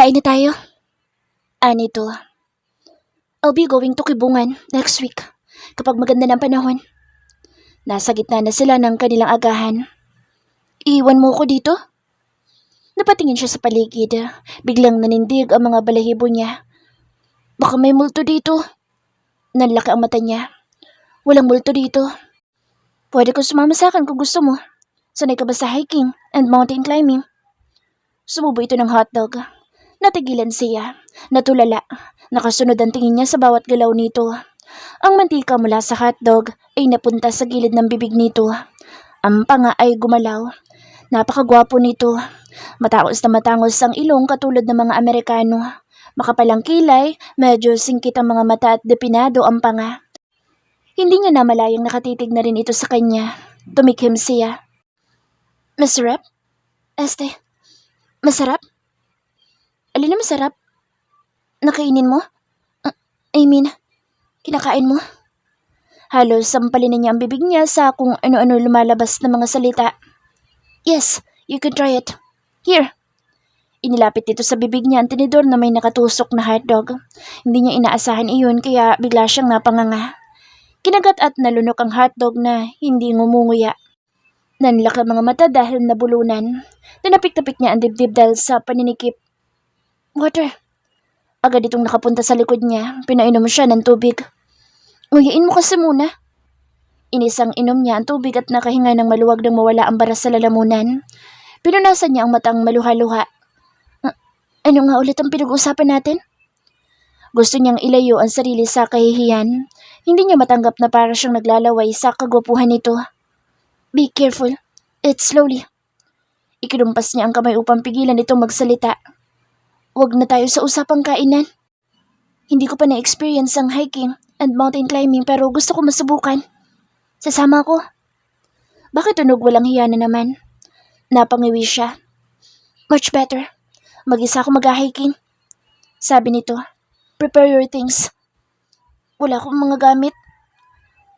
Kain na tayo. Anito, I'll be going to Kibungan next week kapag maganda ng panahon. Nasa gitna na sila ng kanilang agahan. Iiwan mo ko dito? Napatingin siya sa paligid. Biglang nanindig ang mga balahibo niya. Baka may multo dito. Nanlaki ang mata niya. Walang multo dito. Pwede ko sumama sa akin kung gusto mo. Sanay ka ba sa hiking and mountain climbing? Sumubo ito ng hotdog. Natigilan siya. Natulala. Nakasunod ang tingin niya sa bawat galaw nito. Ang mantika mula sa hotdog ay napunta sa gilid ng bibig nito. Ang panga ay gumalaw. Napakagwapo nito. Matangos na matangos ang ilong katulad ng mga Amerikano. Makapalang kilay, medyo singkit ang mga mata at depinado ang panga. Hindi niya namalayang nakatitig na rin ito sa kanya. Tumikhim siya. Masarap? Masarap? Alin na masarap? Nakainin mo? Kinakain mo? Halos sampalin na niya ang bibig niya sa kung ano-ano lumalabas na mga salita. Yes, you can try it. Here. Inilapit dito sa bibig niya ang tinidor na may nakatusok na hotdog. Hindi niya inaasahan iyon kaya bigla siyang napanganga. Kinagat at nalunok ang hotdog na hindi ngumunguya. Nanlak ang mga mata dahil nabulunan. Tinapik-tapik niya ang dibdib dahil sa paninikip. Water. Agad itong nakapunta sa likod niya. Pinainom siya ng tubig. Nguyain mo kasi muna. Inisang inom niya ang tubig at nakahinga ng maluwag nang mawala ang baras sa lalamunan. Pinunasan niya ang matang maluha-luha. Ano nga ulit ang pinag-uusapan natin? Gusto niyang ilayo ang sarili sa kahihiyan. Hindi niya matanggap na para siyang naglalaway sa kagwapuhan nito. Be careful. It's slowly. Ikinumpas niya ang kamay upang pigilan itong magsalita. Huwag na tayo sa usapang kainan. Hindi ko pa na-experience ang hiking and mountain climbing pero gusto ko masubukan. Sasama ko. Bakit tunog walang hiya na naman? Napangiwi siya. Much better. Mag-isa ako mag-hiking. Sabi nito, prepare your things. Wala akong mga gamit.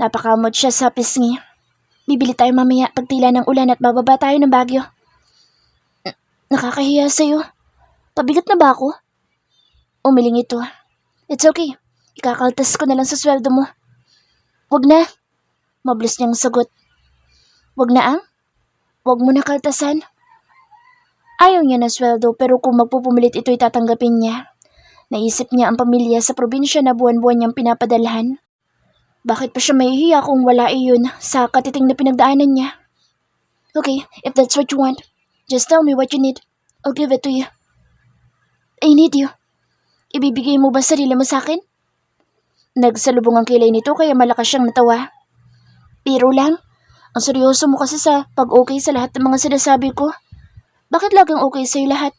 Napakamot siya sa pisngi. Bibili tayo mamaya pagtila ng ulan at bababa tayo ng Baguio. Nakakahiya sa'yo. Pabigat na ba ako? Umiling ito. It's okay. Ikakaltas ko na lang sa sweldo mo. Wag na. Mabilis niyang sagot. Wag na ang? Wag mo na kaltasan. Ayaw niya ng sweldo pero kung magpupumilit ito'y tatanggapin niya. Naisip niya ang pamilya sa probinsya na buwan-buwan niyang pinapadalhan. Bakit pa siya mahihiya kung wala iyon sa katiting na pinagdaanan niya? Okay, if that's what you want, just tell me what you need. I'll give it to you. I need you. Ibibigay mo ba sarili mo sa akin? Nagsalubong ang kilay nito kaya malakas siyang natawa. Pero lang, ang seryoso mo kasi sa pag-okay sa lahat ng mga sinasabi ko. Bakit laging okay sa'yo lahat?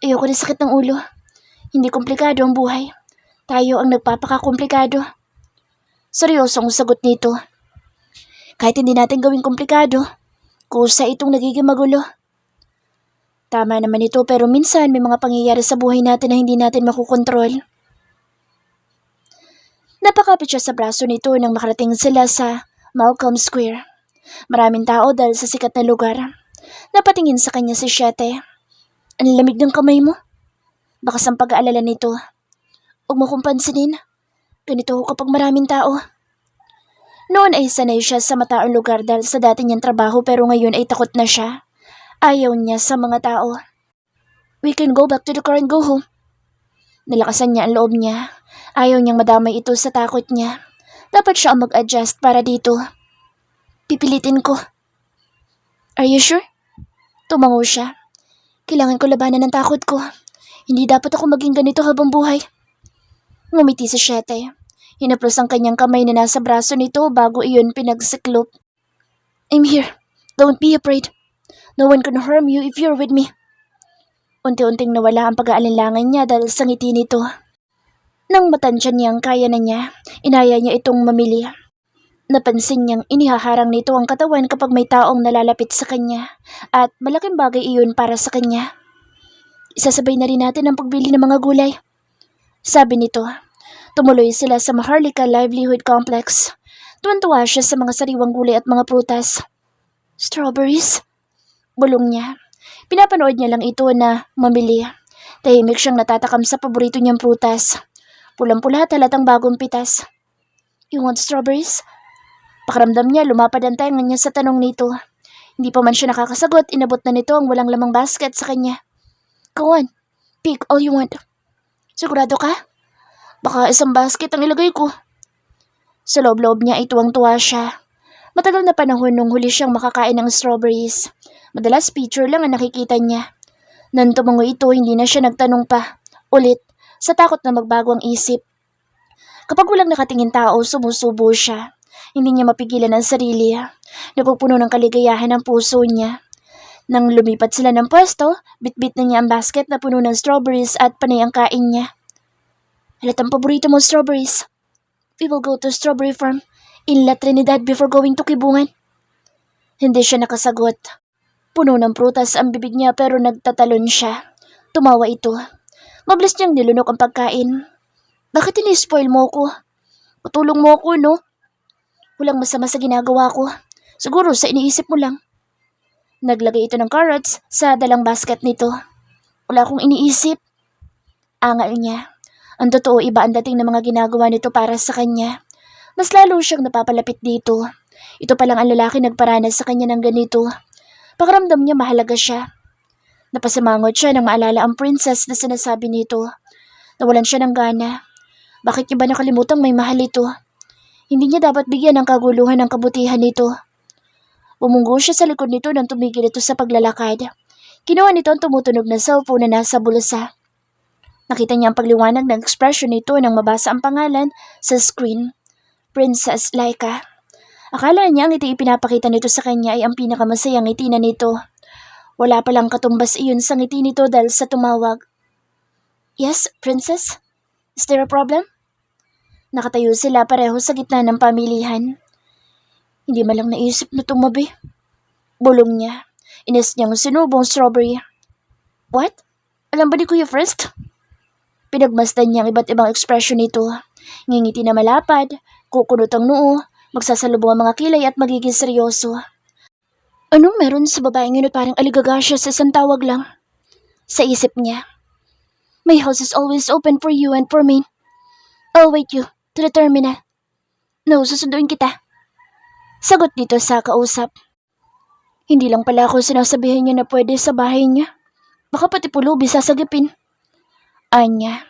Ayoko na sakit ng ulo. Hindi komplikado ang buhay. Tayo ang nagpapakakomplikado. Seryosong sagot nito. Kahit hindi natin gawing komplikado, kusa itong nagiging magulo. Tama naman ito pero minsan may mga pangyayari sa buhay natin na hindi natin makukontrol. Napakapit siya sa braso nito nang makarating sila sa Malcolm Square. Maraming tao dahil sa sikat na lugar. Napatingin sa kanya si Shete. Ang lamig ng kamay mo. Bakas ang pag-aalala nito. Huwag mo kong pansinin. Ganito ako kapag maraming tao. Noon ay sanay siya sa mataong lugar dahil sa dati niyang trabaho pero ngayon ay takot na siya. Ayaw niya sa mga tao. We can go back to the car and go home. Nalakasan niya ang loob niya. Ayaw niyang madamay ito sa takot niya. Dapat siya ang mag-adjust para dito. Pipilitin ko. Are you sure? Tumango siya. Kailangan ko labanan ng takot ko. Hindi dapat ako maging ganito habang buhay. Ngumiti si Shete. Hinaplos ang kanyang kamay na nasa braso nito bago iyon pinagsiklop. I'm here. Don't be afraid. No one can harm you if you're with me. Unti-unting nawala ang pag-aalinlangan niya dahil sa ngiti nito. Nang matansya niyang kaya na niya, inaya niya itong mamili. Napansin niyang inihaharang nito ang katawan kapag may taong nalalapit sa kanya at malaking bagay iyon para sa kanya. Isasabay na rin natin ang pagbili ng mga gulay. Sabi nito. Tumuloy sila sa Maharlika Livelihood Complex. Tuwan-tuwa siya sa mga sariwang gulay at mga prutas. Strawberries? Bulong niya. Pinapanood niya lang ito na mamili. Tahimik siyang natatakam sa paborito niyang prutas. Pulang-pula at halatang bagong pitas. You want strawberries? Pakiramdam niya, lumapad ang tenga niya sa tanong nito. Hindi pa man siya nakakasagot, inabot na nito ang walang lamang basket sa kanya. Go on, pick all you want. Sigurado ka? Baka isang basket ang ilagay ko. Sa loob-loob niya ay tuwang-tuwa siya. Matagal na panahon nung huli siyang makakain ng strawberries. Madalas picture lang ang nakikita niya. Nang tumango ito, hindi na siya nagtanong pa. Ulit, sa takot na magbago ang isip. Kapag walang nakatingin tao, sumusubo siya. Hindi niya mapigilan ang sarili. Napupuno ng kaligayahan ang puso niya. Nang lumipat sila ng pwesto, bitbit na niya ang basket na puno ng strawberries at panay ang kain niya. Halatang paborito mo strawberries. We will go to strawberry farm in La Trinidad before going to Kibungan. Hindi siya nakasagot. Puno ng prutas ang bibig niya pero nagtatalon siya. Tumawa ito. Mabilis niyang nilunok ang pagkain. Bakit ini-spoil mo ko? Patulong mo ako, no? Walang masama sa ginagawa ko. Siguro sa iniisip mo lang. Naglagay ito ng carrots sa dalang basket nito. Wala akong iniisip. Angal niya. Ang totoo, iba ang dating ng mga ginagawa nito para sa kanya. Mas lalo siyang napapalapit dito. Ito palang ang lalaki nagparanas sa kanya ng ganito. Pakiramdam niya mahalaga siya. Napasimangot siya nang maalala ang princess na sinasabi nito. Nawalan siya ng gana. Bakit niya ba nakalimutang may mahal ito? Hindi niya dapat bigyan ng kaguluhan ng kabutihan nito. Bumunggo siya sa likod nito nang tumigil ito sa paglalakad. Kinuha nito ang tumutunog na cellphone na nasa bulsa. Nakita niya ang pagliwanag ng ekspresyon nito nang mabasa ang pangalan sa screen. Princess Laika. Akala niya ang ngiti ipinapakita nito sa kanya ay ang pinakamasayang ngiti na nito. Wala palang katumbas iyon sa ngiti nito dahil sa tumawag. Yes, Princess? Is there a problem? Nakatayo sila pareho sa gitna ng pamilihan. Hindi man lang naisip na tumabi. Bulong niya. Inis niyang sinubong strawberry. What? Alam ba ni Kuya First? Pinagmasdan niya ang iba't ibang ekspresyon nito. Ngingiti na malapad, kukunot ang noo, magsasalubong ang mga kilay at magiging seryoso. Anong meron sa babaeng yun at parang aligaga siya sa isang tawag lang? Sa isip niya. My house is always open for you and for me. I'll wait you to the terminal. No, susunduin kita. Sagot dito sa kausap. Hindi lang pala ako sinasabihin niya na pwede sa bahay niya. Baka pati pulubi sasagipin. Anya.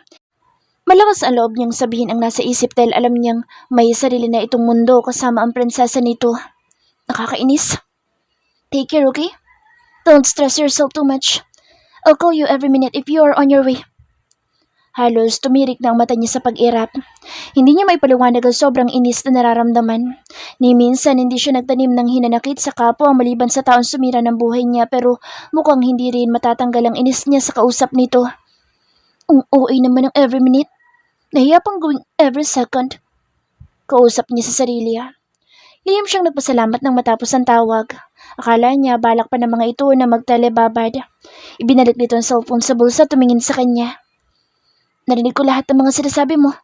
Malakas ang loob niyang sabihin ang nasa isip dahil alam niyang may sarili na itong mundo kasama ang prinsesa nito. Nakakainis. Take care, okay? Don't stress yourself too much. I'll call you every minute if you are on your way. Halos tumirik na ang mata niya sa pag-irap. Hindi niya may paliwanag ang sobrang inis na nararamdaman. Ni minsan hindi siya nagtanim ng hinanakit sa kapwa maliban sa taon sumira ng buhay niya pero mukhang hindi rin matatanggal ang inis niya sa kausap nito. Ang OA naman ng every minute. Nahiya pang gawing every second. Kausap niya sa sarili. Lihim siyang nagpasalamat nang matapos ang tawag. Akala niya balak pa ng mga ito na magtelebabad. Ibinalik nito ang cellphone sa bulsa tumingin sa kanya. Narinig ko lahat ng mga sinasabi mo.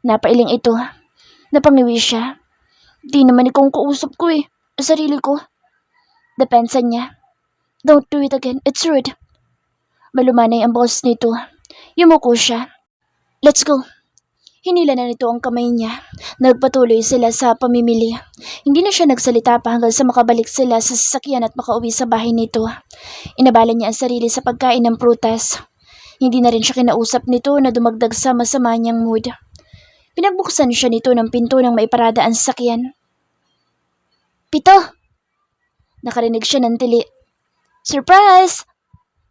Napailing ito. Napangiwi siya. Di naman ikaw ang kausap ko sarili ko. Depensa niya. Don't do it again. It's rude. Malumanay ang boss nito. Yumuko siya. Let's go. Hinila na nito ang kamay niya. Nagpatuloy sila sa pamimili. Hindi na siya nagsalita pa hanggang sa makabalik sila sa sasakyan at makauwi sa bahay nito. Inabala niya ang sarili sa pagkain ng prutas. Hindi na rin siya kinausap nito na dumagdag sa masama niyang mood. Pinagbuksan siya nito ng pinto ng maiparada ang sasakyan. Pito! Nakarinig siya ng tili. Surprise!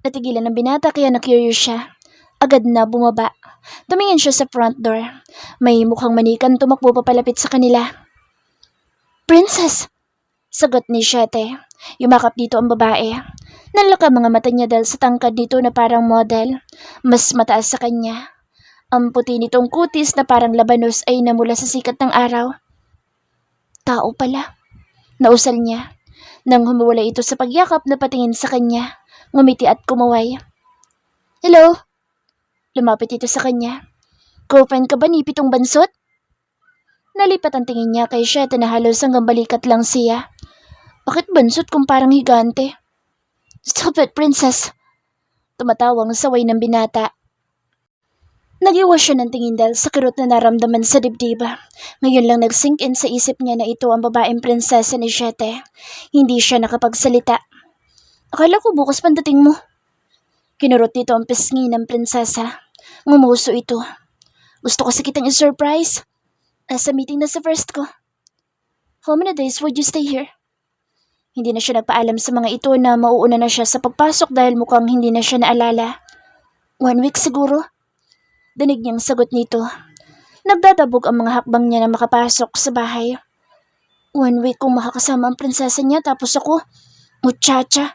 Natigilan ng binata kaya na-curious siya. Agad na bumaba. Tumingin siya sa front door. May mukhang manikan tumakbo papalapit sa kanila. Princess! Sagot ni Shete. Yumakap dito ang babae. Nanlaka mga mata niya dahil sa tangkad nito na parang model. Mas mataas sa kanya. Ang puti nitong kutis na parang labanos ay namula sa sikat ng araw. Tao pala. Nausal niya. Nang humuwala ito sa pagyakap na patingin sa kanya. Ngumiti at kumaway. Hello? Lumapit ito sa kanya. Girlfriend ka ba ni Pitong Bansot? Nalipat ang tingin niya kay Shete na halos hanggang balikat lang siya. Bakit bansot kung parang higante? Stop it, princess. Tumatawang saway ng binata. Nag-iwas siya ng tingin dahil sa kirot na naramdaman sa dibdib. Ngayon lang nag-sink in sa isip niya na ito ang babaeng prinsesa ni Siete. Hindi siya nakapagsalita. Akala ko bukas pandating mo. Kinurot nito ang pisngi ng prinsesa. Ngumuso ito. Gusto kasi kitang i-surprise. Nasa meeting na sa first ko. How many days would you stay here? Hindi na siya nagpaalam sa mga ito na mauuna na siya sa pagpasok dahil mukhang hindi na siya naalala. 1 week siguro. Dinig niyang sagot nito. Nagdadabog ang mga hakbang niya na makapasok sa bahay. 1 week kung makakasama ang prinsesa niya tapos ako, muchacha.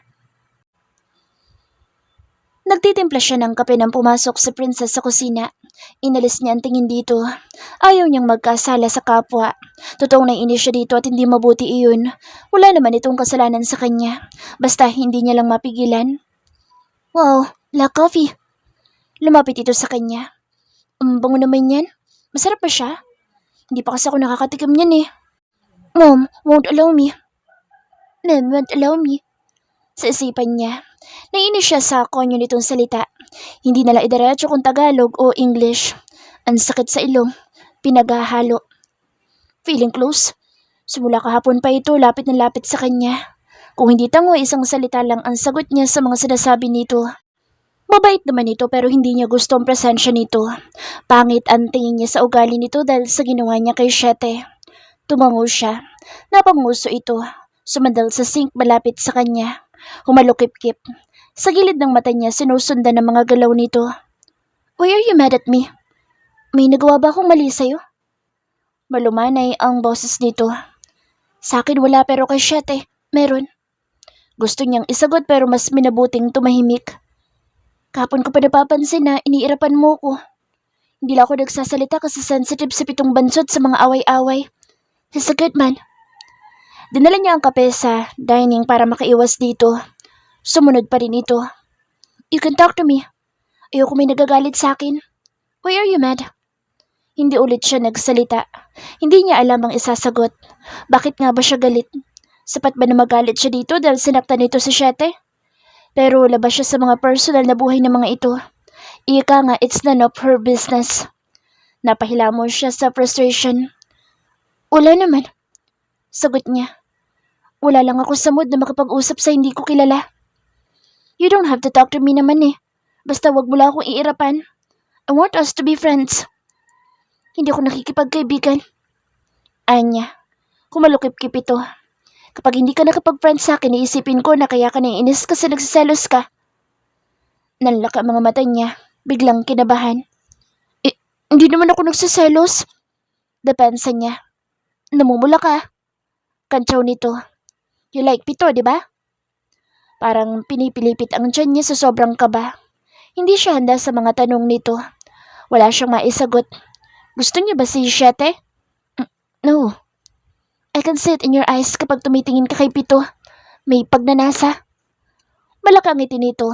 Nagtitimpla siya ng kape nang pumasok sa princess sa kusina. Inalis niya ang tingin dito. Ayaw niyang magkasala sa kapwa. Totoong naiinis siya dito at hindi mabuti iyon. Wala naman itong kasalanan sa kanya. Basta hindi niya lang mapigilan. Wow, black coffee. Lumapit ito sa kanya. Ang bango naman yan. Masarap ba siya? Hindi pa kasi ako nakakatikim niyan eh. Mom, won't allow me. Mom, won't allow me. Sa isipan niya, naiinis siya sa konyo nitong salita. Hindi nala idiretso kung Tagalog o English. Ang sakit sa ilong, pinaghahalo. Feeling close. Simula kahapon pa ito, lapit na lapit sa kanya. Kung hindi tango, isang salita lang ang sagot niya sa mga sinasabi nito. Mabait naman ito pero hindi niya gusto ang presensya nito. Pangit ang tingin niya sa ugali nito dahil sa ginawa niya kay Siete. Tumango siya. Napanguso ito. Sumandal sa sink malapit sa kanya. Humalukip-kip. Sa gilid ng mata niya sinusundan ng mga galaw nito. Why are you mad at me? May nagawa ba akong mali sa'yo? Malumanay ang boses nito. Sa akin wala pero kay Siete, meron. Gusto niyang isagot pero mas minabuting tumahimik. Kapon ko pa napapansin na iniirapan mo ko. Hindi lang ako nagsasalita kasi sensitive si Pitong Bansot sa mga away-away. He's a good man. Dinala niya ang kape sa dining para makaiwas dito. Sumunod pa rin ito. You can talk to me. Ayoko may nagagalit sa akin. Why are you mad? Hindi ulit siya nagsalita. Hindi niya alam ang isasagot. Bakit nga ba siya galit? Sapat ba na magalit siya dito dahil sinaktan nito si Siete? Pero labas siya sa mga personal na buhay ng mga ito. Ika nga, it's none of her business. Napahilamon siya sa frustration. Wala naman. Sagot niya. Wala lang ako sa mood na makapag-usap sa hindi ko kilala. You don't have to talk to me naman eh. Basta wag mo lang akong iirapan. I want us to be friends. Hindi ako nakikipagkaibigan. Anya, kumalukip-kip ito. Kapag hindi ka nakapag-friends sa akin, iisipin ko na kaya ka naiinis kasi nagsiselos ka. Nanlaka ang mga mata niya, biglang kinabahan. Hindi naman ako nagsiselos. Depensa niya. Namumula ka. Kantsaw nito. You like pito, di ba? Parang pinipilipit ang tiyan niya sa sobrang kaba. Hindi siya handa sa mga tanong nito. Wala siyang maisagot. Gusto niya ba si Siete? No. I can see it in your eyes kapag tumitingin ka kay Pito. May pagnanasa. Malakang ngiti nito.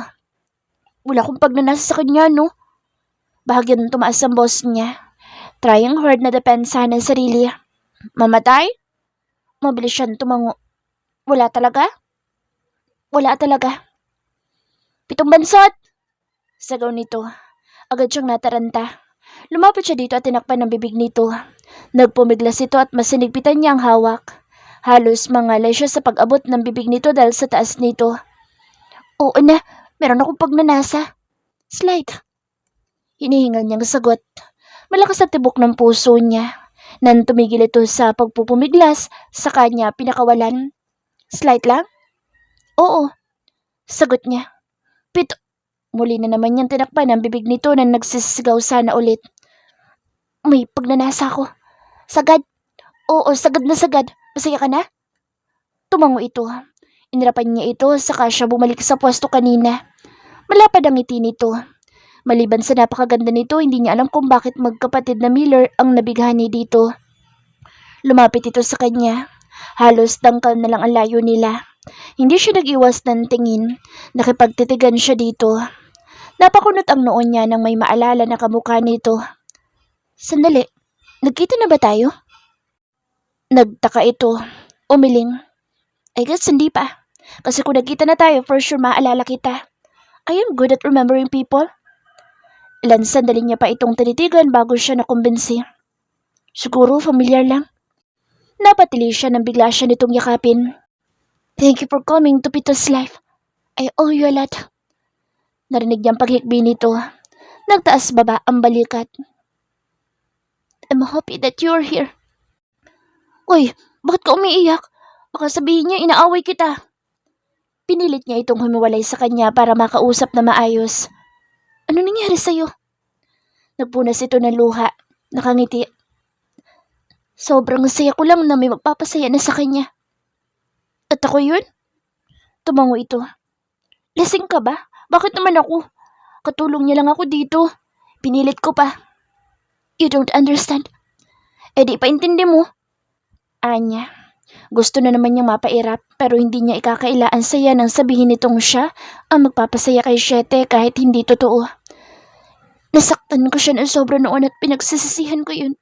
Wala akong pagnanasa sa kanya, no? Bahagyan tumaas ang boss niya. Trying hard na depensa ng sarili. Mamatay? Mabilis siyang tumango. Wala talaga? Wala talaga. Pitong Bansot! Sagaw nito. Agad siyang nataranta. Lumapit siya dito at tinakpan ng bibig nito. Nagpumiglas ito at masinigpitan niya ang hawak. Halos mangalay siya sa pag-abot ng bibig nito dahil sa taas nito. Oo na, meron akong pagnanasa. Slight. Hinihingal niyang sagot. Malakas ang tibok ng puso niya. Nang tumigil ito sa pagpupumiglas, sa kanya pinakawalan. Slight lang? Oo. Sagot niya. Pito. Muli na naman niyang tinakpan ang bibig nito na nagsisigaw sana ulit. May pagnanasa ko. Sagad. Oo, sagad na sagad. Masaya ka na? Tumango ito. Inirapan niya ito saka siya bumalik sa pwesto kanina. Malapad ang ngiti nito. Maliban sa napakaganda nito, hindi niya alam kung bakit magkapatid na Miller ang nabighani dito. Lumapit ito sa kanya. Halos dangkal na lang ang layo nila. Hindi siya nag-iwas ng tingin. Nakipagtitigan siya dito. Napakunot ang noon niya nang may maalala na kamukha nito. Sandali, nagkita na ba tayo? Nagtaka ito. Umiling. I guess hindi pa. Kasi kung nagkita na tayo, for sure maalala kita. I am good at remembering people. Ilan sandali niya pa itong tinitigan bago siya nakumbinsi. Siguro familiar lang. Napatili siya nang bigla siya nitong yakapin. Thank you for coming to Pito's life. I owe you a lot. Narinig niyang paghikbi nito. Nagtaas baba ang balikat. I'm happy that you're here. Uy, bakit ka umiiyak? Baka sabihin niya inaaway kita. Pinilit niya itong humiwalay sa kanya para makausap na maayos. Ano nangyari sa'yo? Nagpunas ito ng luha. Nakangiti. Sobrang saya ko lang na may magpapasaya na sa kanya. At ako yun? Tumango ito. Lasing ka ba? Bakit naman ako? Katulong niya lang ako dito. Pinilit ko pa. You don't understand. Eh di paintindi mo. Anya. Gusto na naman niyang mapairap pero hindi niya ikakailaan saya nang sabihin nitong siya ang magpapasaya kay Siete kahit hindi totoo. Nasaktan ko siya ng sobra noon at pinagsisisihan ko yun.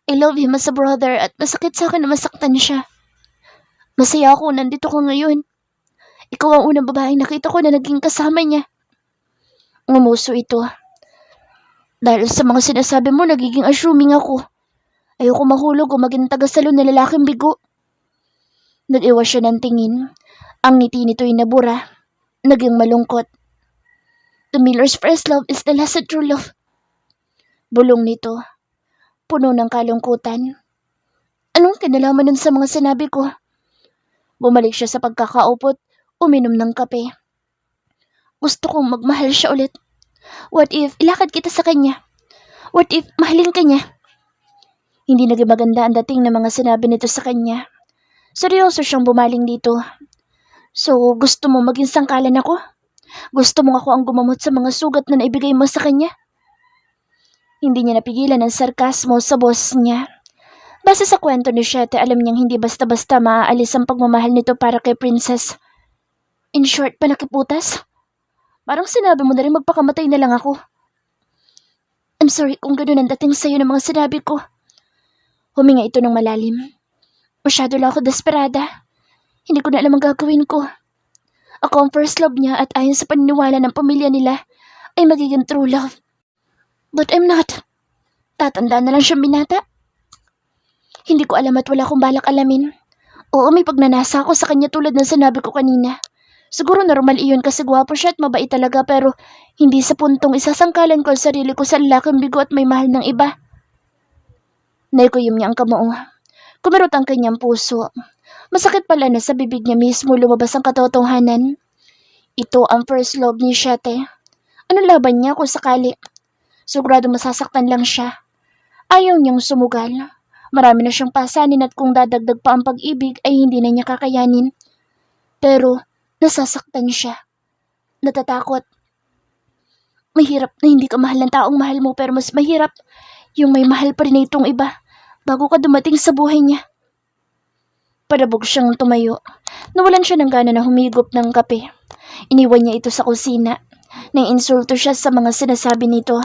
I love him as a brother at masakit sa akin na masaktan siya. Masaya ako nandito ko ngayon. Ikaw ang unang babaeng nakita ko na naging kasama niya. Ngumuso ito. Dahil sa mga sinasabi mo, nagiging assuming ako. Ayoko mahulog o maging tagasalo na lalaking bigo. Nag-iwas siya ng tingin. Ang ngiti nito'y nabura. Naging malungkot. The Miller's first love is the last true love. Bulong nito. Puno ng kalungkutan. Anong kinalaman nun sa mga sinabi ko? Bumalik siya sa pagkakaupot, uminom ng kape. Gusto kong magmahal siya ulit. What if ilakad kita sa kanya? What if mahalin ka niya? Hindi naging maganda ang dating ng mga sinabi nito sa kanya. Seryoso siyang bumaling dito. So, gusto mo maging sangkalan ako? Gusto mo ako ang gumamot sa mga sugat na naibigay mo sa kanya? Hindi niya napigilan ang sarkasmo sa boss niya. Base sa kwento ni Siete, alam niyang hindi basta-basta maaalis ang pagmamahal nito para kay Princess. In short, panakiputas? Parang sinabi mo na rin magpakamatay na lang ako. I'm sorry kung ganun ang dating sa'yo ng mga sinabi ko. Huminga ito ng malalim. Masyado lang ako desperada. Hindi ko na alam ang gagawin ko. Ako ang first love niya at ayon sa paniniwala ng pamilya nila ay magiging true love. But I'm not. Tatanda na lang siyang binata. Hindi ko alam at wala akong balak alamin. Oo, may pagnanasa ako sa kanya tulad ng sinabi ko kanina. Siguro normal iyon kasi gwapo siya at mabait talaga pero hindi sa puntong isasangkalan ko ang sarili ko sa lalaking bigo at may mahal ng iba. Naikuyom niya ang kamao. Kumirot ang kanyang puso. Masakit pala na sa bibig niya mismo lumabas ang katotohanan. Ito ang first love ni Siete. Anong laban niya kung sakali? Sigurado masasaktan lang siya. Ayaw niyang sumugal. Marami na siyang pasanin at kung dadagdag pa ang pag-ibig ay hindi na niya kakayanin. Pero nasasaktan siya. Natatakot. Mahirap na hindi ka mahal ng taong mahal mo pero mas mahirap yung may mahal pa rin na itong iba bago ka dumating sa buhay niya. Padabog siyang tumayo. Nawalan siya ng gana na humigop ng kape. Iniwan niya ito sa kusina. Naiinsulto siya sa mga sinasabi nito.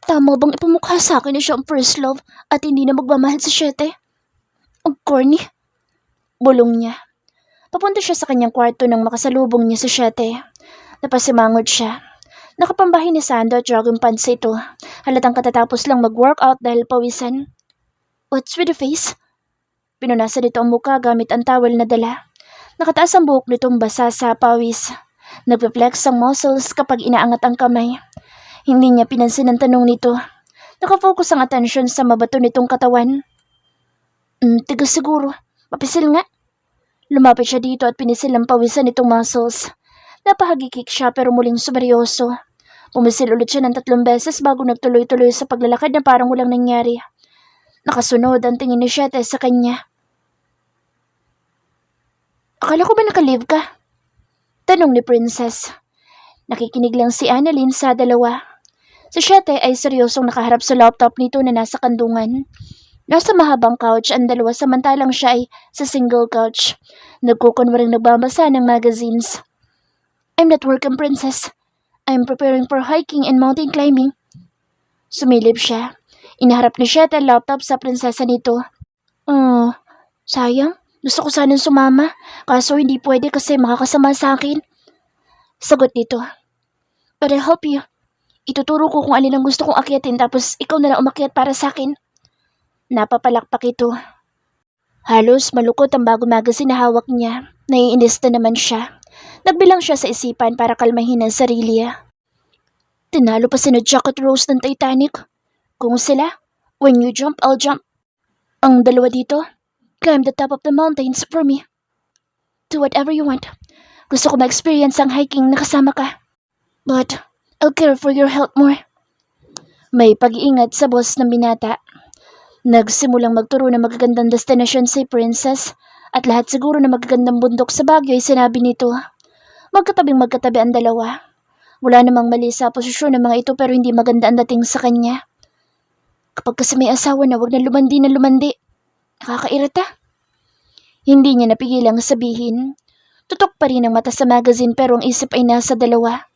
Tama bang ipamukha sa akin na siya ang first love at hindi na magmamahal sa Siete? Ang corny. Bulong niya. Papunta siya sa kanyang kwarto nang makasalubong niya sa Siete. Napasimangot siya. Nakapambahay ni Sando at jogging pants ito. Halatang katatapos lang mag-workout dahil pawisan. What's with the face? Pinunasan nito ang muka gamit ang towel na dala. Nakataas ang buhok nitong basa sa pawis. Nagpe-flex ang muscles kapag inaangat ang kamay. Hindi niya pinansin ang tanong nito. Nakafocus ang atensyon sa mabato nitong katawan. Tigas siguro. Mapisil nga. Lumapit siya dito at pinisil ang pawisan nitong muscles. Napahagikik siya pero muling sumeryoso. Pumisil ulit siya ng 3 beses bago nagtuloy-tuloy sa paglalakad na parang walang nangyari. Nakasunod ang tingin ni Siete sa kanya. Akala ko ba nakalive ka? Tanong ni Princess. Nakikinig lang si Annalyn sa dalawa. Si Siete ay seryosong nakaharap sa laptop nito na nasa kandungan. Nasa mahabang couch ang dalawa samantalang siya ay sa single couch. Nagkukunwaring nagbabasa ng magazines. I'm not working, Princess. I'm preparing for hiking and mountain climbing. Sumilip siya. Inaharap ni Siete ang laptop sa prinsesa nito. Sayang. Gusto ko sanang sumama. Kaso hindi pwede kasi makakasama sa akin. Sagot nito. But I'll help you. Ituturo ko kung alin ang gusto kong akyatin tapos ikaw na lang umakyat para sa akin. Napapalakpak ito. Halos malukot ang bagong magazine na hawak niya. Naiinis na naman siya. Nagbilang siya sa isipan para kalmahin ang sarili. Tinalo pa sina Jack at Rose ng Titanic. Kung sila, when you jump, I'll jump. Ang dalawa dito, climb the top of the mountains for me. Do whatever you want. Gusto ko ma-experience ang hiking na kasama ka. But I'll care for your health more. May pag-iingat sa boss ng binata. Nagsimulang magturo ng magagandang destination si Princess at lahat siguro na magagandang bundok sa Baguio ay sinabi nito. Magkatabi ang dalawa. Wala namang mali sa posisyon ng mga ito pero hindi maganda ang dating sa kanya. Kapag kasi may asawa na wag na lumandi. Nakakairita. Hindi niya napigilang sabihin. Tutok pa rin ang mata sa magazine pero ang isip ay nasa dalawa.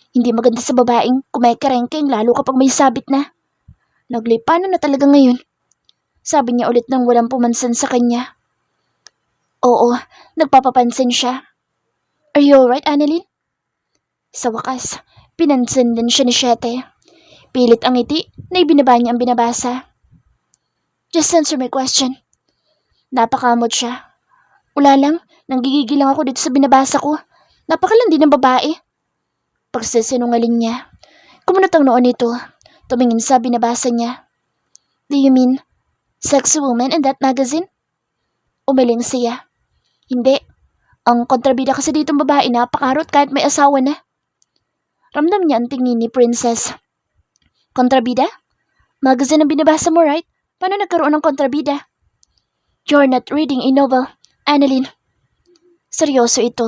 Hindi maganda sa babaeng kumakarengkeng lalo kapag may sabit na. Naglipanan na talaga ngayon. Sabi niya ulit nang walang pumansin sa kanya. Oo, nagpapapansin siya. Are you alright, Annalyn? Sa wakas, pinansin din siya ni Shete. Pilit ang ngiti na ibinaba niya ang binabasa. Just answer my question. Napakamot siya. Wala lang, nanggigigil lang ako dito sa binabasa ko. Napakalandi ng babae. Pagsisinungaling niya. Kumunot ang noon nito. Tumingin sa binabasa niya. Do you mean sex woman in that magazine? Umiling siya. Hindi. Ang kontrabida kasi ditong babae napakarot kahit may asawa na. Ramdam niya ang tingin ni Princess. Kontrabida? Magazine ang binabasa mo, right? Paano nagkaroon ng kontrabida? You're not reading a novel, Annalyn. Seryoso ito.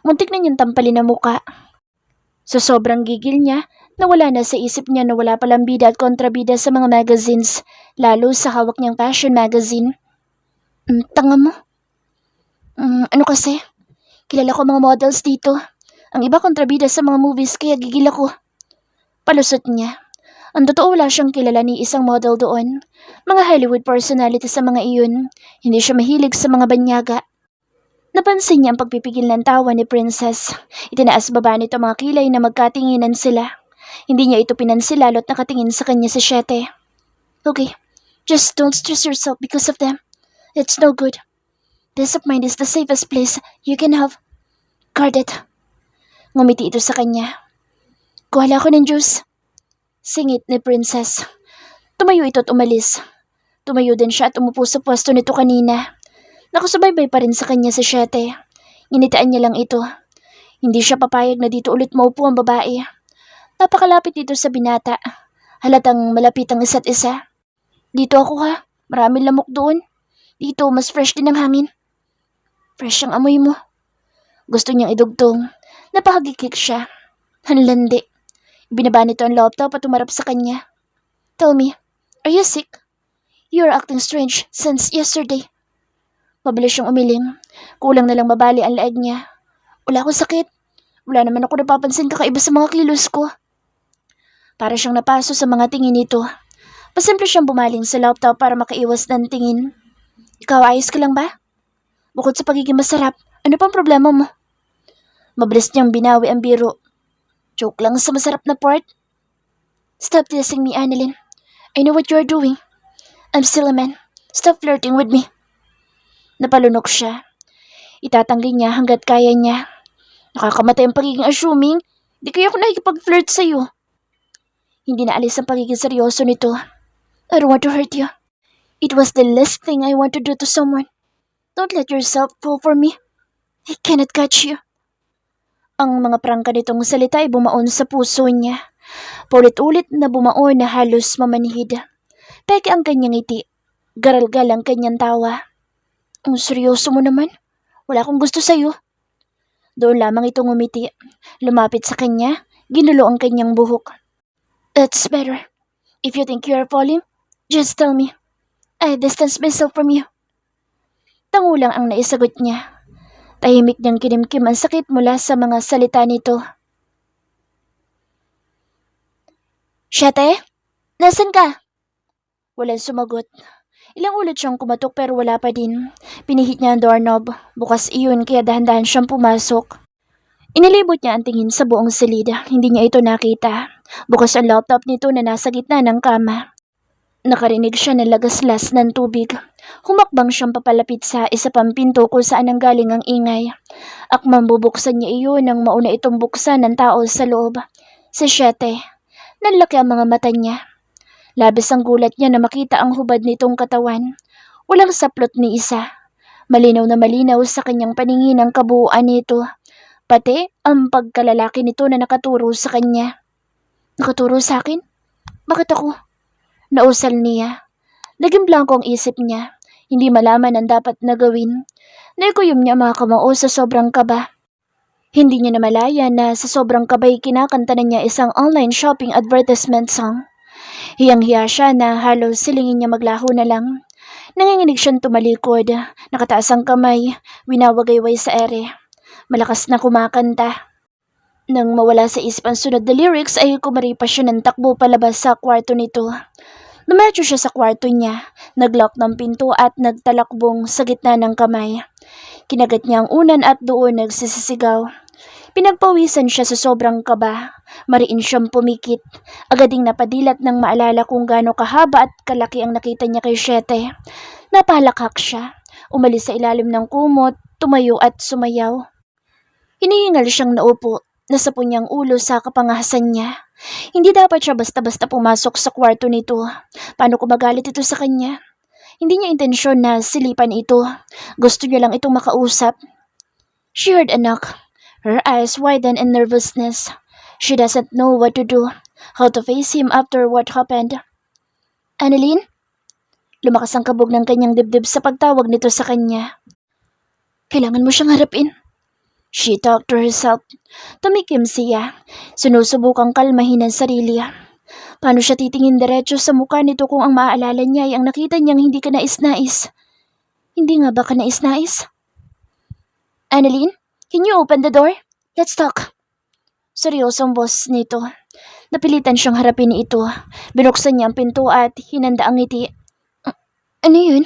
Muntik na niyang tampalin ang muka. Sa sobrang gigil niya, nawala na sa isip niya na wala palang bida at kontrabida sa mga magazines, lalo sa hawak niyang fashion magazine. Tanga mo. Ano kasi? Kilala ko mga models dito. Ang iba kontrabida sa mga movies kaya gigil ako. Palusot niya. Ang totoo wala siyang kilala ni isang model doon. Mga Hollywood personality sa mga iyon. Hindi siya mahilig sa mga banyaga. Napansin niya ang pagpipigil ng tawa ni Princess. Itinaas baba nito mga kilay na magkatinginan sila. Hindi niya ito pinansin lalo't nakatingin sa kanya si Shete. Okay, just don't stress yourself because of them. It's no good. Peace of mind is the safest place you can have. Guard it. Ngumiti ito sa kanya. Kuhala ko ng juice. Singit ni Princess. Tumayo ito at umalis. Tumayo din siya at umupo sa pwesto nito kanina. Nakasubaybay pa rin sa kanya si Shete. Nginitaan niya lang ito. Hindi siya papayag na dito ulit maupo ang babae. Napakalapit dito sa binata. Halatang malapit ang isa't isa. Dito ako ha. Maraming lamok doon. Dito mas fresh din ang hangin. Fresh ang amoy mo. Gusto niyang idugtong. Napahagikik siya. Hanlandi. Binaba nito ang laptop at umarap sa kanya. Tell me, are you sick? You're acting strange since yesterday. Mabilis siyang umiling. Kulang na lang mabali ang leeg niya. Wala akong sakit. Wala naman ako napapansin kakaiba sa mga kilos ko. Para siyang napaso sa mga tingin nito. Pasimple siyang bumaling sa laptop para makaiwas ng tingin. Ikaw, ayos ka lang ba? Bukod sa pagiging masarap, ano pang problema mo? Mabilis niyang binawi ang biro. Joke lang sa masarap na part. Stop teasing me, Annalyn. I know what you're doing. I'm still a man. Stop flirting with me. Napalunok siya. Itatanggi niya hanggat kaya niya. Nakakamatay ang pagiging assuming. Di kaya ako nakikipag-flirt sa'yo. Hindi na alis ang pagiging seryoso nito. I don't want to hurt you. It was the least thing I want to do to someone. Don't let yourself fall for me. I cannot catch you. Ang mga prangka nitong salita ay bumaon sa puso niya. Paulit-ulit na bumaon na halos mamanhid. Peke ang kanyang ngiti. Garal-gal ang kanyang tawa. Ang seryoso mo naman. Wala akong gusto sa'yo. Doon lamang itong umiti. Lumapit sa kanya, ginulo ang kanyang buhok. That's better. If you think you are falling, just tell me. I distance myself from you. Tangulang ang naisagot niya. Tahimik niyang kinimkim ang sakit mula sa mga salita nito. Shete? Nasaan ka? Walang sumagot. Ilang ulit siyang kumatok pero wala pa din. Pinihit niya ang doorknob. Bukas iyon kaya dahan-dahan siyang pumasok. Inilibot niya ang tingin sa buong silid. Hindi niya ito nakita. Bukas ang laptop nito na nasa gitna ng kama. Nakarinig siya ng lagaslas ng tubig. Humakbang siyang papalapit sa isa pang pinto kung saan ang galing ang ingay. Akmang bubuksan niya iyon nang mauna itong buksan ng tao sa loob. Si Siete. Nanlaki ang mga mata niya. Labis ang gulat niya na makita ang hubad nitong katawan. Walang saplot ni isa. Malinaw na malinaw sa kanyang paningin ang kabuuan nito. Pati ang pagkalalaki nito na nakaturo sa kanya. Nakaturo sa akin? Bakit ako? Nausal niya. Naging blanko ang isip niya. Hindi malaman ang dapat na gawin. Naikuyom niya mga kamao sa sobrang kaba. Hindi niya namalaya na sa sobrang kabay kinakanta na niya isang online shopping advertisement song. Hiyang-hiya siya na halos silingin niya maglaho na lang. Nanginginig siyang tumalikod. Nakataas ang kamay, winawagayway sa ere. Malakas na kumakanta. Nang mawala sa isip ang sunod na lyrics ay kumaripa siya ng takbo palabas sa kwarto nito. Dumiretso siya sa kwarto niya, naglock ng pinto at nagtalakbong sa gitna ng kamay. Kinagat niya ang unan at doon nagsisisigaw. Pinagpawisan siya sa sobrang kaba. Mariin siyang pumikit. Agading napadilat nang maalala kung gaano kahaba at kalaki ang nakita niya kay Siete. Napahalakhak siya. Umalis sa ilalim ng kumot, tumayo at sumayaw. Hinihingal siyang naupo. Nasapo niyang ulo sa kapangahasan niya. Hindi dapat siya basta-basta pumasok sa kwarto nito. Paano kung magalit ito sa kanya? Hindi niya intensyon na silipan ito. Gusto niya lang itong makausap. She heard a knock. Her eyes widened in nervousness. She doesn't know what to do, how to face him after what happened. Annalyn? Lumakas ang kabog ng kanyang dibdib sa pagtawag nito sa kanya. Kailangan mo siyang harapin. She talked to herself. Tumikim siya. Sinusubukang kalmahin ang sarili. Paano siya titingin diretso sa mukha nito kung ang maaalala niya ay ang nakita niyang hindi ka nais-nais? Hindi nga ba ka nais-nais? Annalyn, can you open the door? Let's talk. Seryosong boss nito. Napilitan siyang harapin ito. Binuksan niya ang pinto at hinanda ang ngiti. Ano yun?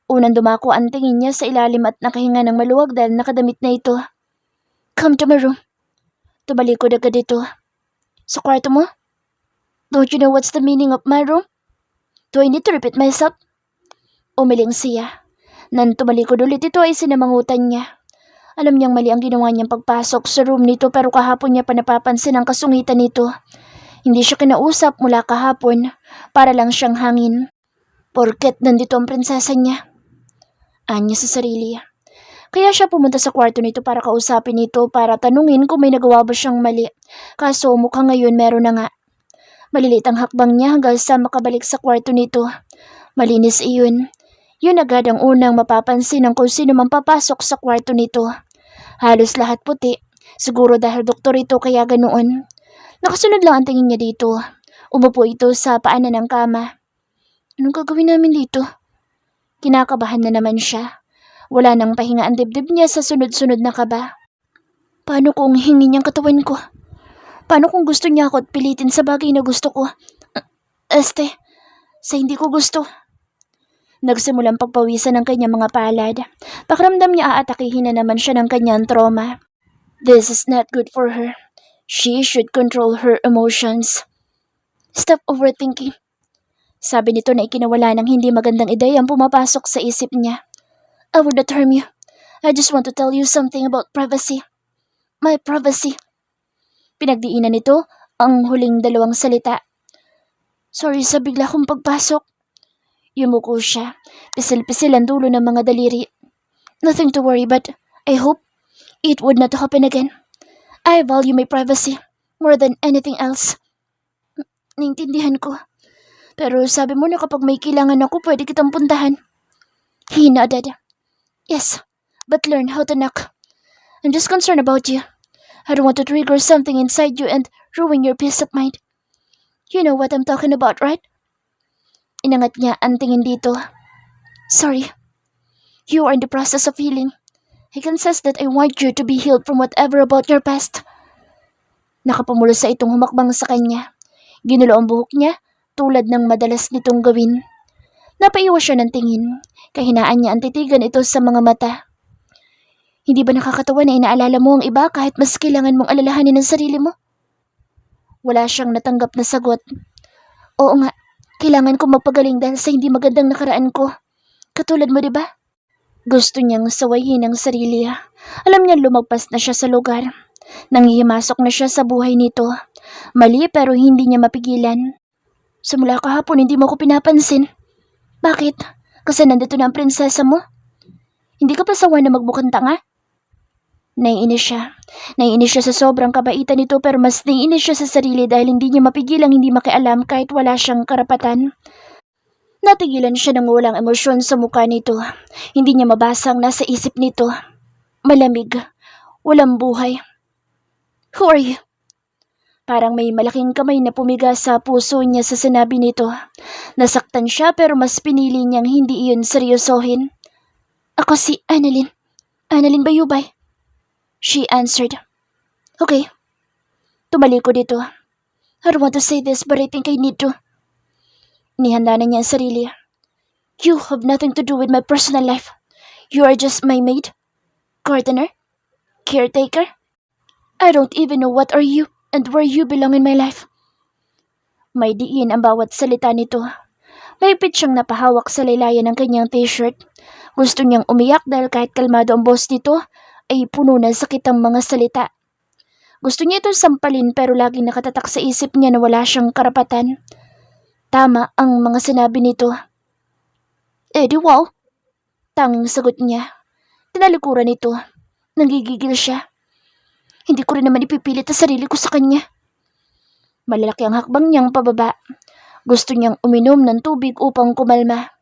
Unang dumako ang tingin niya sa ilalim at nakahinga ng maluwag dahil nakadamit na ito. Come to my room. Tumalikod agad ito. Sa kwarto mo? Don't you know what's the meaning of my room? Do I need to repeat myself? Umiling siya. Nang tumalikod ulit ito ay sinamangutan niya. Alam niyang mali ang ginawa niyang pagpasok sa room nito pero kahapon niya pa napapansin ang kasungitan nito. Hindi siya kinausap mula kahapon. Para lang siyang hangin. Porket nandito ang prinsesa niya. Anya sa sarili. Kaya siya pumunta sa kwarto nito para kausapin ito para tanungin kung may nagawa ba siyang mali. Kaso mukhang ngayon meron na nga. Malilit ang hakbang niya hanggang sa makabalik sa kwarto nito. Malinis iyon. Yun agad ang unang mapapansin ng kung sino man papasok sa kwarto nito. Halos lahat puti. Siguro dahil doktor ito kaya ganoon. Nakasunod lang ang tingin niya dito. Umupo ito sa paanan ng kama. Anong gagawin namin dito? Kinakabahan na naman siya. Wala nang pahinga ang dibdib niya sa sunod-sunod na kaba. Paano kung hingin niyang katawan ko? Paano kung gusto niya ako at pilitin sa bagay na gusto ko? Sa hindi ko gusto. Nagsimulang pagpawisan ng kanyang mga palad. Pakiramdam niya aatakihin na naman siya ng kanyang trauma. This is not good for her. She should control her emotions. Stop overthinking. Sabi nito na ikinawala ng hindi magandang ideya ang pumapasok sa isip niya. I would not harm you. I just want to tell you something about privacy. My privacy. Pinagdiinan nito ang huling dalawang salita. Sorry sa bigla kong pagpasok. Yumuko siya. Pisil-pisil ang dulo ng mga daliri. Nothing to worry but I hope it would not happen again. I value my privacy more than anything else. Naintindihan ko. Pero sabi mo na kapag may kailangan ako, pwede kitang puntahan. He nodded. Yes, but learn how to knock. I'm just concerned about you. I don't want to trigger something inside you and ruin your peace of mind. You know what I'm talking about, right? Inangat niya ang tingin dito. Sorry. You are in the process of healing. I confess that I want you to be healed from whatever about your past. Nakapumulo sa itong humakbang sa kanya. Ginulo ang buhok niya tulad ng madalas nitong gawin. Napaiwas siya ng tingin. Kahinaan niya ang titigan ito sa mga mata. Hindi ba nakakatawa na inaalala mo ang iba kahit mas kailangan mong alalahanin ang sarili mo? Wala siyang natanggap na sagot. Oo nga, kailangan ko magpagaling dahil sa hindi magandang nakaraan ko. Katulad mo, di ba? Gusto niyang sawayin ang sarili. Alam niya lumagpas na siya sa lugar. Nanghihimasok na siya sa buhay nito. Mali pero hindi niya mapigilan. Simula kahapon hindi mo ko pinapansin. Bakit? Kasi nandito na ang prinsesa mo? Hindi ka pa sawa na magbukang tanga? Naiinis siya. Naiinis siya sa sobrang kabaitan nito pero mas naiinis siya sa sarili dahil hindi niya mapigilang hindi makialam kahit wala siyang karapatan. Natigilan siya ng walang emosyon sa mukha nito. Hindi niya mabasa ang nasa isip nito. Malamig. Walang buhay. Who are you? Parang may malaking kamay na pumiga sa puso niya sa sinabi nito. Nasaktan siya pero mas pinili niyang hindi iyon seryosohin. Ako si Annalyn. Annalyn Bayubay. She answered. Okay. Tumaliko dito. I don't want to say this but I think I need to. Nihanda na niya ang sarili. You have nothing to do with my personal life. You are just my maid, gardener, caretaker. I don't even know what are you and where you belong in my life. May diin ang bawat salita nito. Mahigpit siyang napahawak sa laylayan ng kanyang t-shirt. Gusto niyang umiyak dahil kahit kalmado ang boss nito, ay puno ng sakit ang mga salita. Gusto niya itong sampalin pero laging nakatatak sa isip niya na wala siyang karapatan. Tama ang mga sinabi nito. Di wow. Tanging sagot niya. Tinalikuran nito. Nanggigigil siya. Hindi ko rin naman ipipilit ang sarili ko sa kanya. Malalaki ang hakbang niyang pababa. Gusto niyang uminom ng tubig upang kumalma.